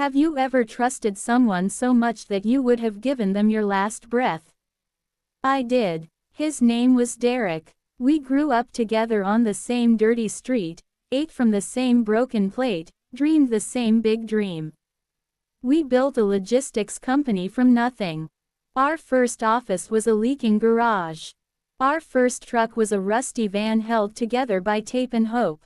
Have you ever trusted someone so much that you would have given them your last breath? I did. His name was Derek. We grew up together on the same dirty street, ate from the same broken plate, dreamed the same big dream. We built a logistics company from nothing. Our first office was a leaking garage. Our first truck was a rusty van held together by tape and hope.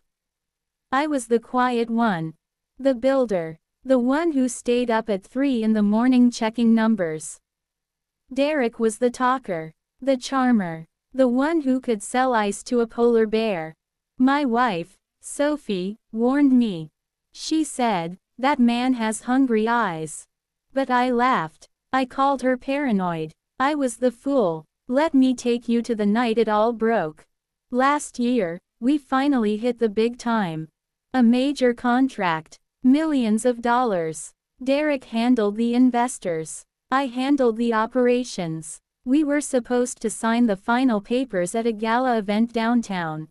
I was the quiet one. The builder. The one who stayed up at 3 in the morning checking numbers. Derek was the talker. The charmer. The one who could sell ice to a polar bear. My wife, Sophie, warned me. She said, "That man has hungry eyes." But I laughed. I called her paranoid. I was the fool. Let me take you to the night it all broke. Last year, we finally hit the big time. A major contract. Millions of dollars. Derek handled the investors. I handled the operations. We were supposed to sign the final papers at a gala event downtown.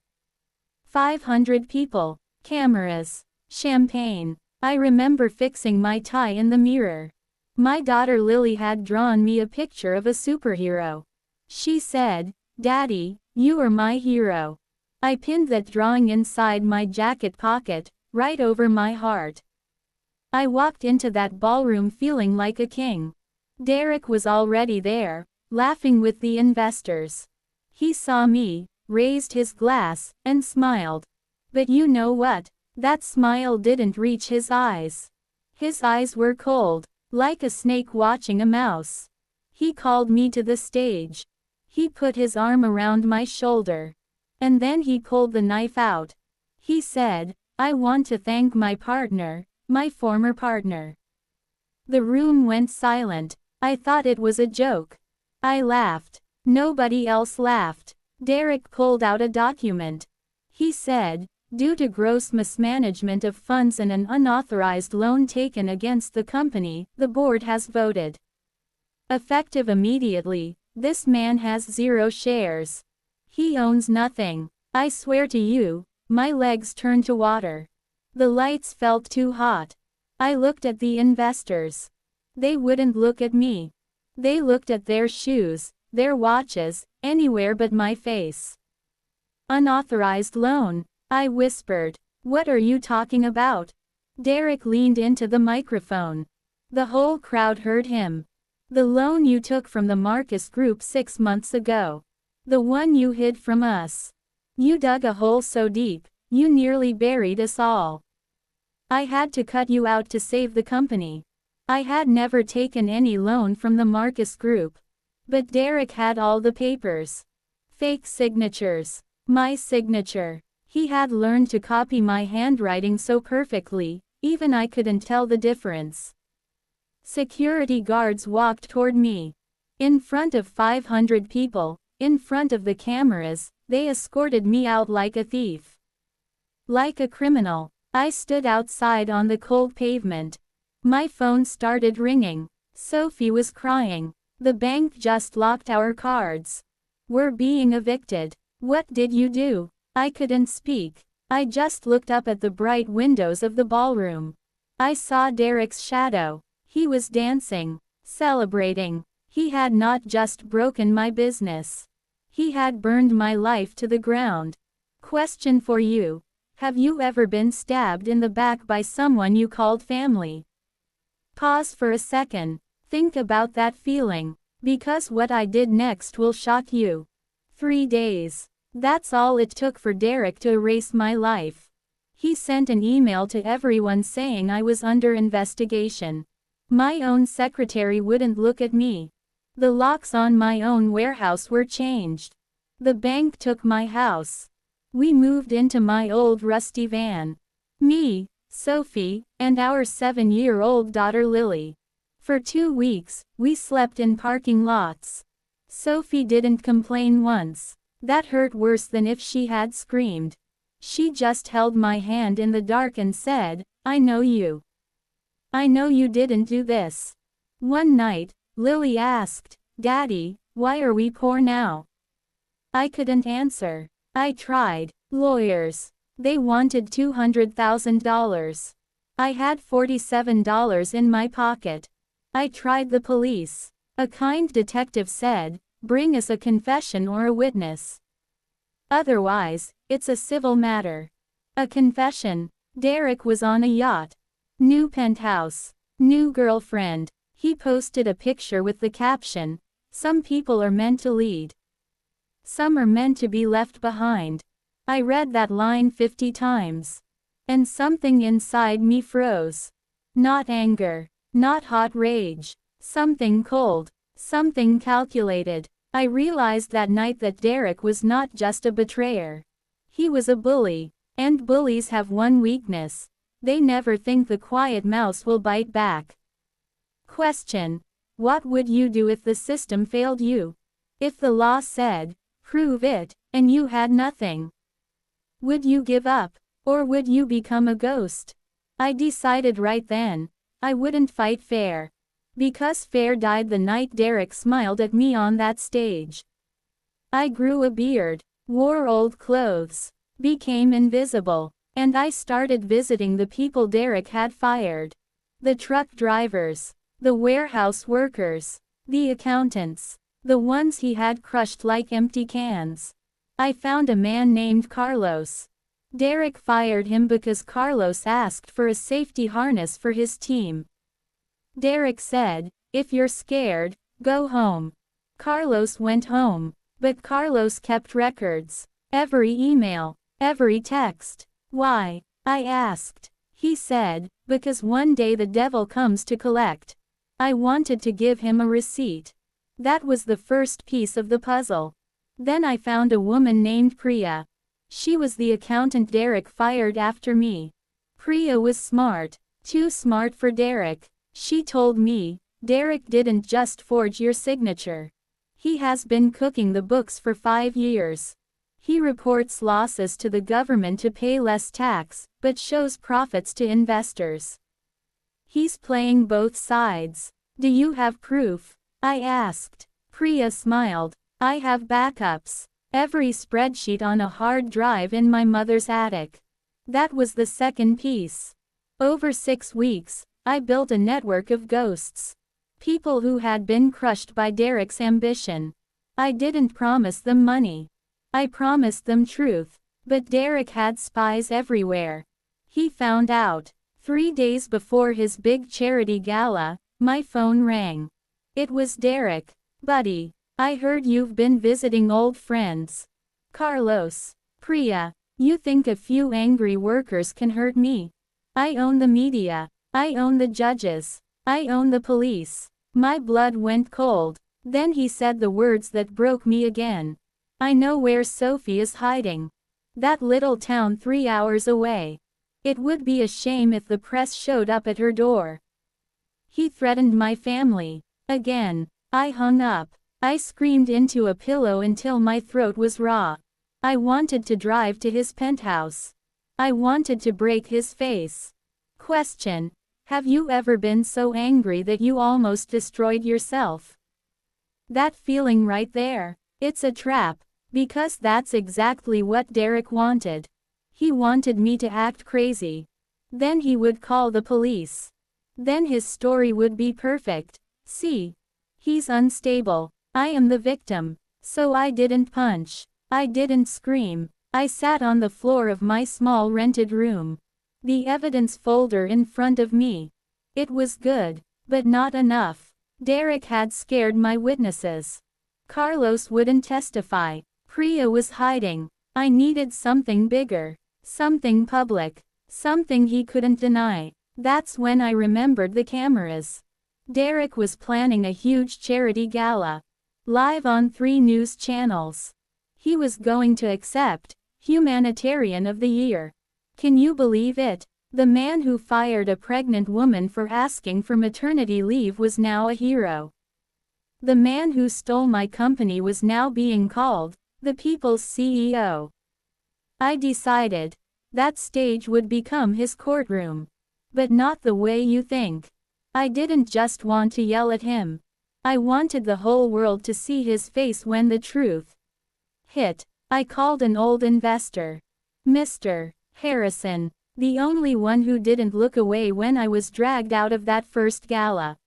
500 people. Cameras. Champagne. I remember fixing my tie in the mirror. My daughter Lily had drawn me a picture of a superhero. She said, "Daddy, you are my hero." I pinned that drawing inside my jacket pocket, right over my heart. I walked into that ballroom feeling like a king. Derek was already there, laughing with the investors. He saw me, raised his glass, and smiled. But you know what? That smile didn't reach his eyes. His eyes were cold, like a snake watching a mouse. He called me to the stage. He put his arm around my shoulder. And then he pulled the knife out. He said, "I want to thank my partner, my former partner." The room went silent. I thought it was a joke. I laughed. Nobody else laughed. Derek pulled out a document. He said, "Due to gross mismanagement of funds and an unauthorized loan taken against the company, the board has voted. Effective immediately, this man has 0 shares. He owns nothing. I swear to you, my legs turned to water. The lights felt too hot. I looked at the investors. They wouldn't look at me. They looked at their shoes, their watches, anywhere but my face. Unauthorized loan, I whispered. What are you talking about? Derek leaned into the microphone. The whole crowd heard him. The loan you took from the Marcus Group 6 months ago. The one you hid from us. You dug a hole so deep, you nearly buried us all. I had to cut you out to save the company. I had never taken any loan from the Marcus Group. But Derek had all the papers. Fake signatures. My signature. He had learned to copy my handwriting so perfectly, even I couldn't tell the difference. Security guards walked toward me. In front of 500 people, in front of the cameras, they escorted me out like a thief. Like a criminal, I stood outside on the cold pavement. My phone started ringing. Sophie was crying. The bank just locked our cards. We're being evicted. What did you do? I couldn't speak. I just looked up at the bright windows of the ballroom. I saw Derek's shadow. He was dancing, celebrating. He had not just broken my business. He had burned my life to the ground. Question for you. Have you ever been stabbed in the back by someone you called family? Pause for a second. Think about that feeling. Because what I did next will shock you. 3 days. That's all it took for Derek to erase my life. He sent an email to everyone saying I was under investigation. My own secretary wouldn't look at me. The locks on my own warehouse were changed. The bank took my house. We moved into my old rusty van. Me, Sophie, and our 7-year-old daughter Lily. For 2 weeks, we slept in parking lots. Sophie didn't complain once. That hurt worse than if she had screamed. She just held my hand in the dark and said, "I know you. I know you didn't do this." One night, Lily asked, "Daddy, why are we poor now?" I couldn't answer. I tried. Lawyers. They wanted $200,000. I had $47 in my pocket. I tried the police. A kind detective said, "Bring us a confession or a witness. Otherwise, it's a civil matter." A confession. Derek was on a yacht. New penthouse. New girlfriend. He posted a picture with the caption, "Some people are meant to lead. Some are meant to be left behind." I read that line 50 times. And something inside me froze. Not anger. Not hot rage. Something cold. Something calculated. I realized that night that Derek was not just a betrayer. He was a bully. And bullies have one weakness. They never think the quiet mouse will bite back. Question. What would you do if the system failed you? If the law said, "Prove it," and you had nothing? Would you give up? Or would you become a ghost? I decided right then, I wouldn't fight fair. Because fair died the night Derek smiled at me on that stage. I grew a beard, wore old clothes, became invisible, and I started visiting the people Derek had fired. The truck drivers, the warehouse workers, the accountants, the ones he had crushed like empty cans. I found a man named Carlos. Derek fired him because Carlos asked for a safety harness for his team. Derek said, "If you're scared, go home." Carlos went home. But Carlos kept records. Every email. Every text. Why? I asked. He said, "Because one day the devil comes to collect." I wanted to give him a receipt. That was the first piece of the puzzle. Then I found a woman named Priya. She was the accountant Derek fired after me. Priya was smart. Too smart for Derek. She told me, "Derek didn't just forge your signature. He has been cooking the books for 5 years. He reports losses to the government to pay less tax, but shows profits to investors. He's playing both sides." "Do you have proof?" I asked. Priya smiled. "I have backups. Every spreadsheet on a hard drive in my mother's attic." That was the second piece. Over 6 weeks, I built a network of ghosts. People who had been crushed by Derek's ambition. I didn't promise them money. I promised them truth. But Derek had spies everywhere. He found out. 3 days before his big charity gala, my phone rang. It was Derek. "Buddy, I heard you've been visiting old friends." "Carlos." "Priya, you think a few angry workers can hurt me? I own the media. I own the judges. I own the police." My blood went cold. Then he said the words that broke me again. "I know where Sophie is hiding. That little town 3 hours away. It would be a shame if the press showed up at her door." He threatened my family. Again. I hung up. I screamed into a pillow until my throat was raw. I wanted to drive to his penthouse. I wanted to break his face. Question. Have you ever been so angry that you almost destroyed yourself? That feeling right there. It's a trap. Because that's exactly what Derek wanted. He wanted me to act crazy. Then he would call the police. Then his story would be perfect. See? He's unstable. I am the victim. So I didn't punch. I didn't scream. I sat on the floor of my small rented room. The evidence folder in front of me. It was good, but not enough. Derek had scared my witnesses. Carlos wouldn't testify. Priya was hiding. I needed something bigger. Something public. Something he couldn't deny. That's when I remembered the cameras. Derek was planning a huge charity gala. Live on 3 news channels. He was going to accept Humanitarian of the Year. Can you believe it? The man who fired a pregnant woman for asking for maternity leave was now a hero. The man who stole my company was now being called the people's CEO. I decided that stage would become his courtroom. But not the way you think. I didn't just want to yell at him. I wanted the whole world to see his face when the truth hit. I called an old investor. "Mr. Harrison, The only one who didn't look away when I was dragged out of that first gala.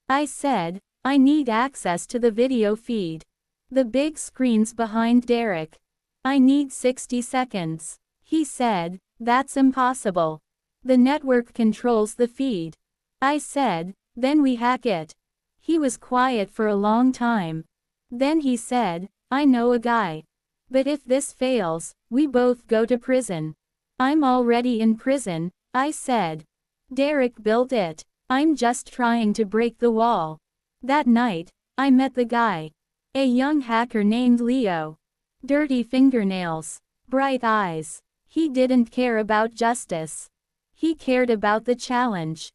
I said, I need access to the video feed. The big screens behind Derek. I need 60 seconds. He said, that's impossible. The network controls the feed. I said, then we hack it. He was quiet for a long time. Then he said, I know a guy. But if this fails, we both go to prison. I'm already in prison, I said. Derek built it. I'm just trying to break the wall. That night, I met the guy. A young hacker named Leo. Dirty fingernails. Bright eyes. He didn't care about justice. He cared about the challenge.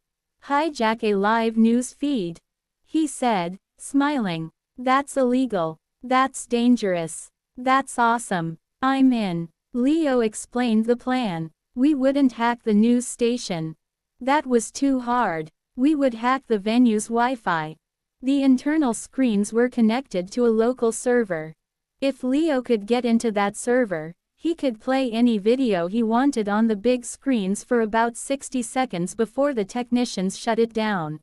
Hijack a live news feed. He said, smiling. That's illegal. That's dangerous. That's awesome. I'm in. Leo explained the plan. We wouldn't hack the news station. That was too hard. We would hack the venue's Wi-Fi. The internal screens were connected to a local server. If Leo could get into that server, he could play any video he wanted on the big screens for about 60 seconds before the technicians shut it down.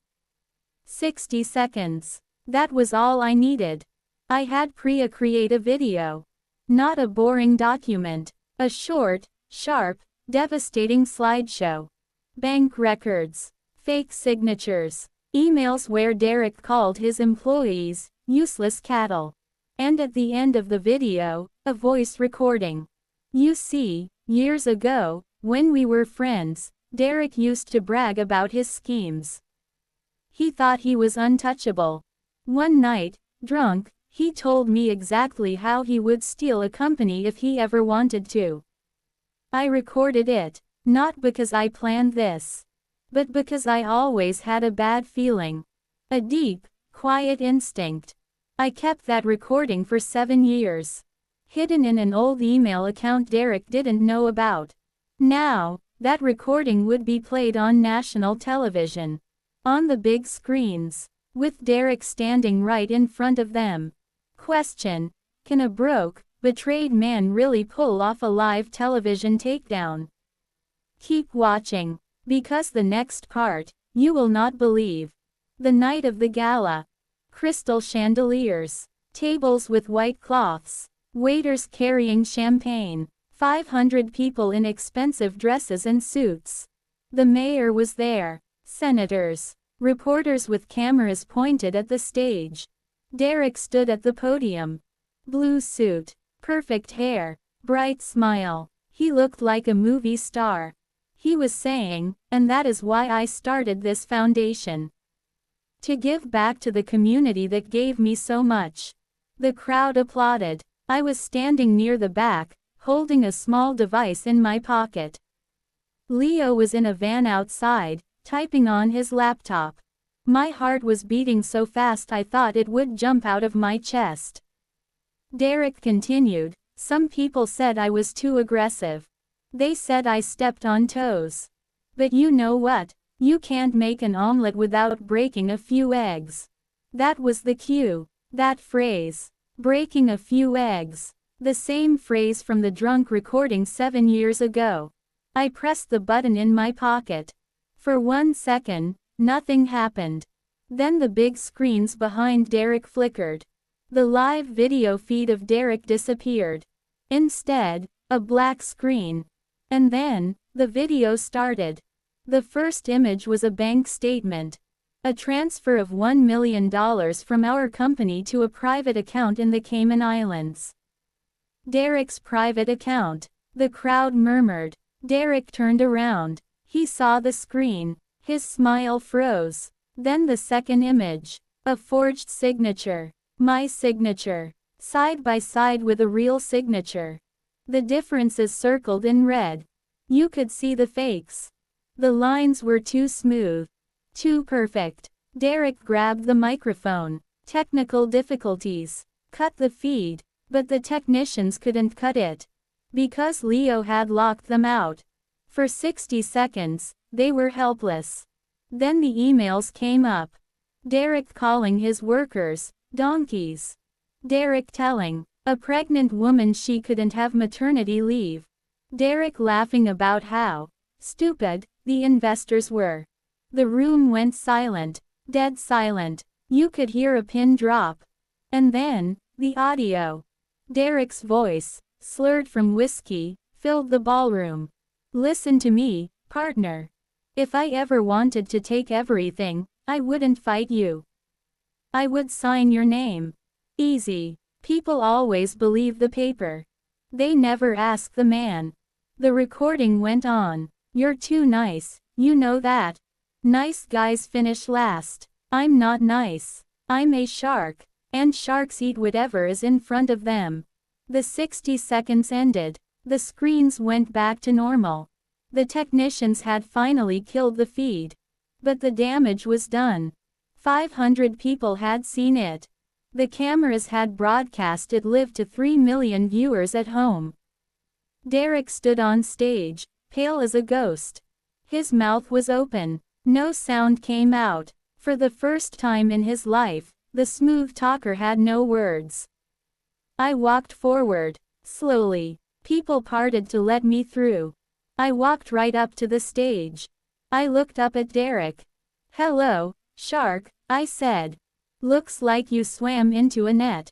60 seconds. That was all I needed. I had Priya create a video. Not a boring document. A short, sharp, devastating slideshow. Bank records. Fake signatures. Emails where Derek called his employees useless cattle. And at the end of the video, a voice recording. You see, years ago, when we were friends, Derek used to brag about his schemes. He thought he was untouchable. One night, drunk, he told me exactly how he would steal a company if he ever wanted to. I recorded it, not because I planned this, but because I always had a bad feeling. A deep, quiet instinct. I kept that recording for 7 years. Hidden in an old email account Derek didn't know about. Now, that recording would be played on national television. On the big screens. With Derek standing right in front of them. Question: can a broke, betrayed man really pull off a live television takedown? Keep watching, because the next part, you will not believe. The night of the gala. Crystal chandeliers. Tables with white cloths. Waiters carrying champagne. 500 people in expensive dresses and suits. The mayor was there. Senators. Reporters with cameras pointed at the stage. Derek stood at the podium. Blue suit. Perfect hair. Bright smile. He looked like a movie star. He was saying, and that is why I started this foundation. To give back to the community that gave me so much. The crowd applauded. I was standing near the back, holding a small device in my pocket. Leo was in a van outside, typing on his laptop. My heart was beating so fast I thought it would jump out of my chest. Derek continued, some people said I was too aggressive. They said I stepped on toes. But you know what? You can't make an omelet without breaking a few eggs. That was the cue. That phrase. Breaking a few eggs. The same phrase from the drunk recording 7 years ago. I pressed the button in my pocket. For 1 second, nothing happened. Then the big screens behind Derek flickered. The live video feed of Derek disappeared. Instead, a black screen. And then, the video started. The first image was a bank statement. A transfer of $1 million from our company to a private account in the Cayman Islands. Derek's private account. The crowd murmured. Derek turned around. He saw the screen. His smile froze. Then the second image. A forged signature. My signature. Side by side with a real signature. The differences circled in red. You could see the fakes. The lines were too smooth. Too perfect. Derek grabbed the microphone. Technical difficulties. Cut the feed. But the technicians couldn't cut it. Because Leo had locked them out. For 60 seconds, they were helpless. Then the emails came up. Derek calling his workers donkeys. Derek telling a pregnant woman she couldn't have maternity leave. Derek laughing about how Stupid, the investors were. The room went silent. Dead silent. You could hear a pin drop. And then, the audio. Derek's voice, slurred from whiskey, filled the ballroom. Listen to me, partner. If I ever wanted to take everything, I wouldn't fight you. I would sign your name. Easy. People always believe the paper. They never ask the man. The recording went on. You're too nice, you know that. Nice guys finish last. I'm not nice. I'm a shark. And sharks eat whatever is in front of them. The 60 seconds ended. The screens went back to normal. The technicians had finally killed the feed. But the damage was done. 500 people had seen it. The cameras had broadcast it live to 3 million viewers at home. Derek stood on stage, pale as a ghost. His mouth was open. No sound came out. For the first time in his life, the smooth talker had no words. I walked forward. Slowly. People parted to let me through. I walked right up to the stage. I looked up at Derek. "Hello, shark," I said. "Looks like you swam into a net."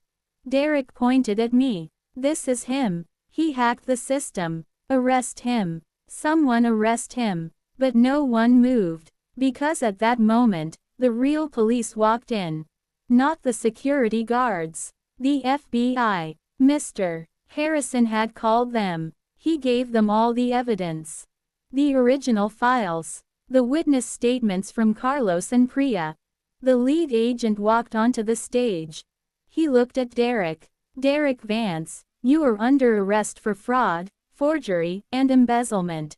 Derek pointed at me. "This is him. He hacked the system. Arrest him. Someone arrest him." But no one moved. Because at that moment, the real police walked in. Not the security guards. The FBI. Mr. Harrison had called them. He gave them all the evidence. The original files. The witness statements from Carlos and Priya. The lead agent walked onto the stage. He looked at Derek. "Derek Vance, you are under arrest for fraud, forgery, and embezzlement."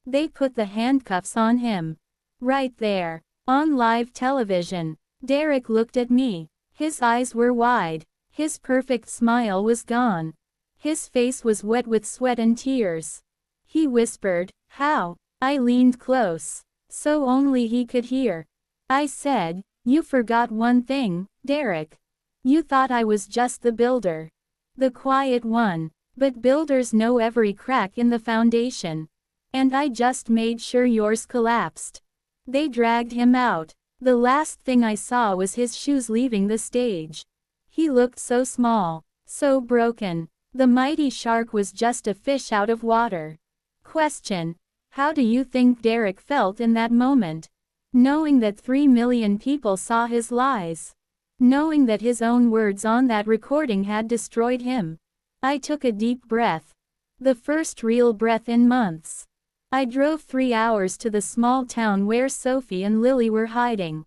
They put the handcuffs on him. Right there. On live television. Derek looked at me. His eyes were wide. His perfect smile was gone. His face was wet with sweat and tears. He whispered, "How?" I leaned close. So only he could hear. I said, "You forgot one thing, Derek. You thought I was just the builder. The quiet one. But builders know every crack in the foundation. And I just made sure yours collapsed." They dragged him out. The last thing I saw was his shoes leaving the stage. He looked so small, so broken. The mighty shark was just a fish out of water. Question: how do you think Derek felt in that moment? Knowing that 3 million people saw his lies. Knowing that his own words on that recording had destroyed him. I took a deep breath. The first real breath in months. I drove 3 hours to the small town where Sophie and Lily were hiding.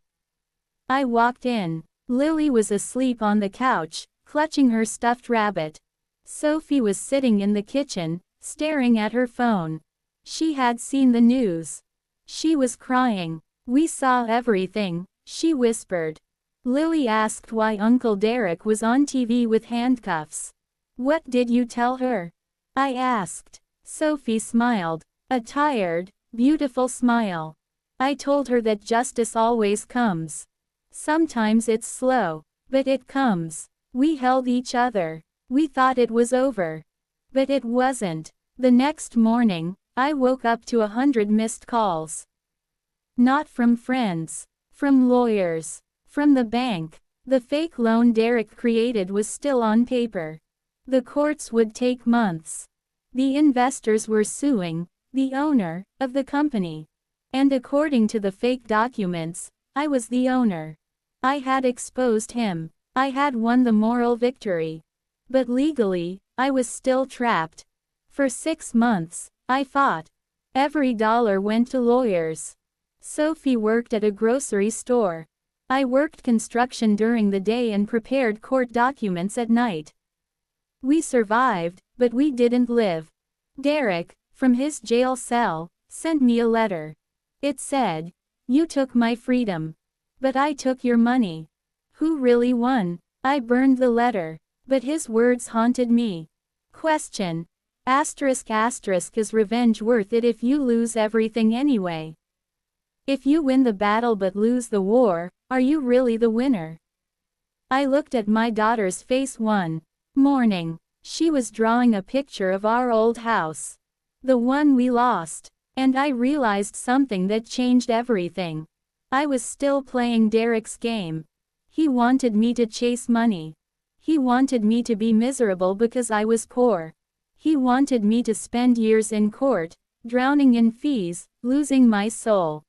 I walked in. Lily was asleep on the couch, clutching her stuffed rabbit. Sophie was sitting in the kitchen, staring at her phone. She had seen the news. She was crying. "We saw everything," she whispered. Lily asked why Uncle Derek was on TV with handcuffs. "What did you tell her?" I asked. Sophie smiled. A tired, beautiful smile. I told her that justice always comes. Sometimes it's slow, but it comes. We held each other. We thought it was over. But it wasn't. The next morning, I woke up to 100 missed calls. Not from friends. From lawyers. From the bank. The fake loan Derek created was still on paper. The courts would take months. The investors were suing the owner of the company. And according to the fake documents, I was the owner. I had exposed him. I had won the moral victory. But legally, I was still trapped. For 6 months, I fought. Every dollar went to lawyers. Sophie worked at a grocery store. I worked construction during the day and prepared court documents at night. We survived, but we didn't live. Derek, from his jail cell, sent me a letter. It said, "You took my freedom. But I took your money. Who really won?" I burned the letter. But his words haunted me. Question: is revenge worth it if you lose everything anyway? If you win the battle but lose the war, are you really the winner? I looked at my daughter's face one morning. She was drawing a picture of our old house. The one we lost. And I realized something that changed everything. I was still playing Derek's game. He wanted me to chase money. He wanted me to be miserable because I was poor. He wanted me to spend years in court, drowning in fees, losing my soul.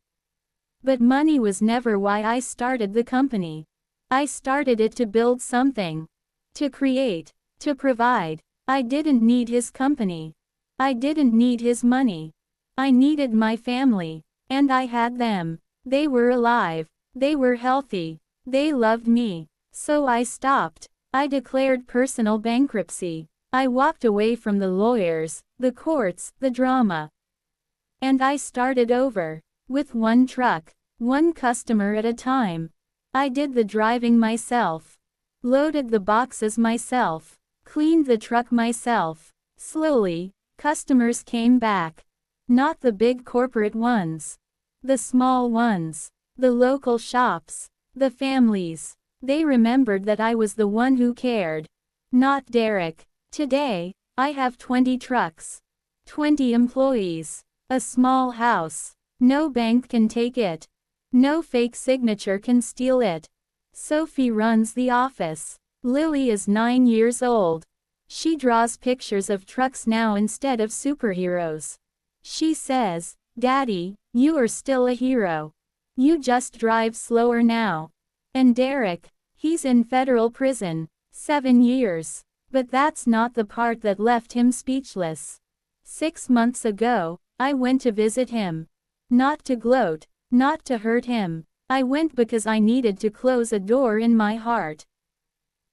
But money was never why I started the company. I started it to build something. To create. To provide. I didn't need his company. I didn't need his money. I needed my family. And I had them. They were alive. They were healthy. They loved me. So I stopped. I declared personal bankruptcy. I walked away from the lawyers, the courts, the drama. And I started over. With one truck. One customer at a time. I did the driving myself. Loaded the boxes myself. Cleaned the truck myself. Slowly, customers came back. Not the big corporate ones. The small ones. The local shops. The families. They remembered that I was the one who cared. Not Derek. Today, I have 20 trucks. 20 employees. A small house. No bank can take it. No fake signature can steal it. Sophie runs the office. Lily is 9 years old. She draws pictures of trucks now instead of superheroes. She says, "Daddy, you are still a hero. You just drive slower now." And Derek, he's in federal prison. 7 years. But that's not the part that left him speechless. 6 months ago, I went to visit him. Not to gloat, not to hurt him. I went because I needed to close a door in my heart.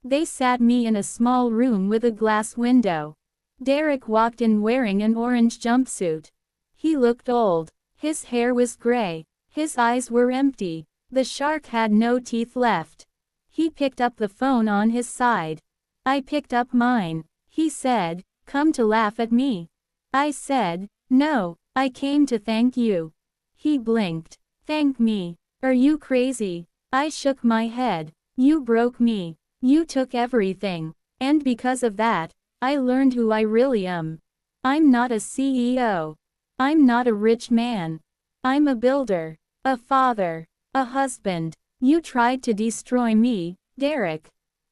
They sat me in a small room with a glass window. Derek walked in wearing an orange jumpsuit. He looked old. His hair was gray. His eyes were empty. The shark had no teeth left. He picked up the phone on his side. I picked up mine. He said, "Come to laugh at me." I said, "No, I came to thank you." He blinked. "Thank me? Are you crazy?" I shook my head. "You broke me. You took everything. And because of that, I learned who I really am. I'm not a CEO. I'm not a rich man. I'm a builder, a father, a husband. You tried to destroy me, Derek.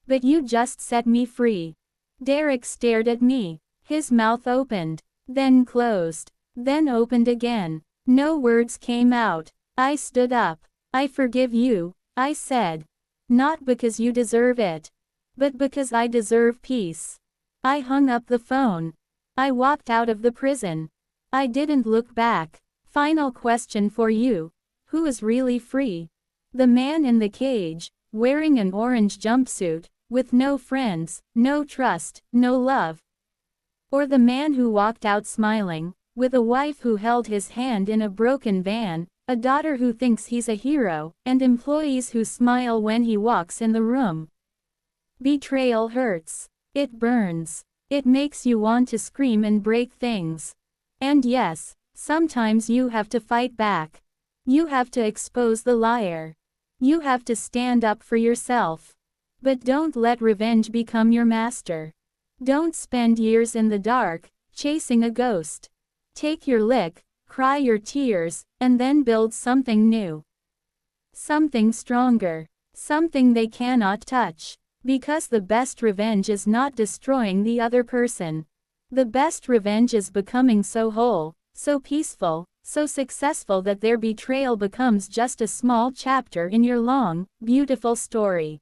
But you just set me free." Derek stared at me. His mouth opened, then closed, then opened again. No words came out. I stood up. "I forgive you," I said. "Not because you deserve it, but because I deserve peace." I hung up the phone. I walked out of the prison. I didn't look back. Final question for you. Who is really free? The man in the cage, wearing an orange jumpsuit, with no friends, no trust, no love? Or the man who walked out smiling, with a wife who held his hand in a broken van, a daughter who thinks he's a hero, and employees who smile when he walks in the room? Betrayal hurts. It burns. It makes you want to scream and break things. And yes, sometimes you have to fight back. You have to expose the liar. You have to stand up for yourself. But don't let revenge become your master. Don't spend years in the dark, chasing a ghost. Take your lick, cry your tears, and then build something new. Something stronger. Something they cannot touch. Because the best revenge is not destroying the other person. The best revenge is becoming so whole, so peaceful, so successful that their betrayal becomes just a small chapter in your long, beautiful story.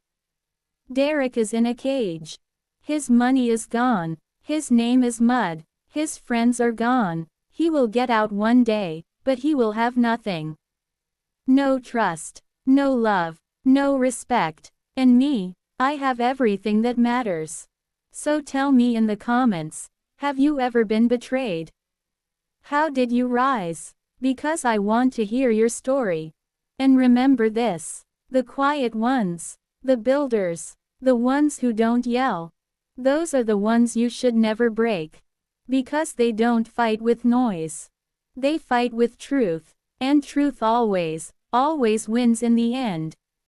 Derek is in a cage. His money is gone. His name is mud. His friends are gone. He will get out one day, but he will have nothing. No trust. No love. No respect. And me, I have everything that matters. So tell me in the comments, have you ever been betrayed? How did you rise? Because I want to hear your story. And remember this: the quiet ones, the builders, the ones who don't yell, those are the ones you should never break. Because they don't fight with noise. They fight with truth. And truth always, always wins in the end.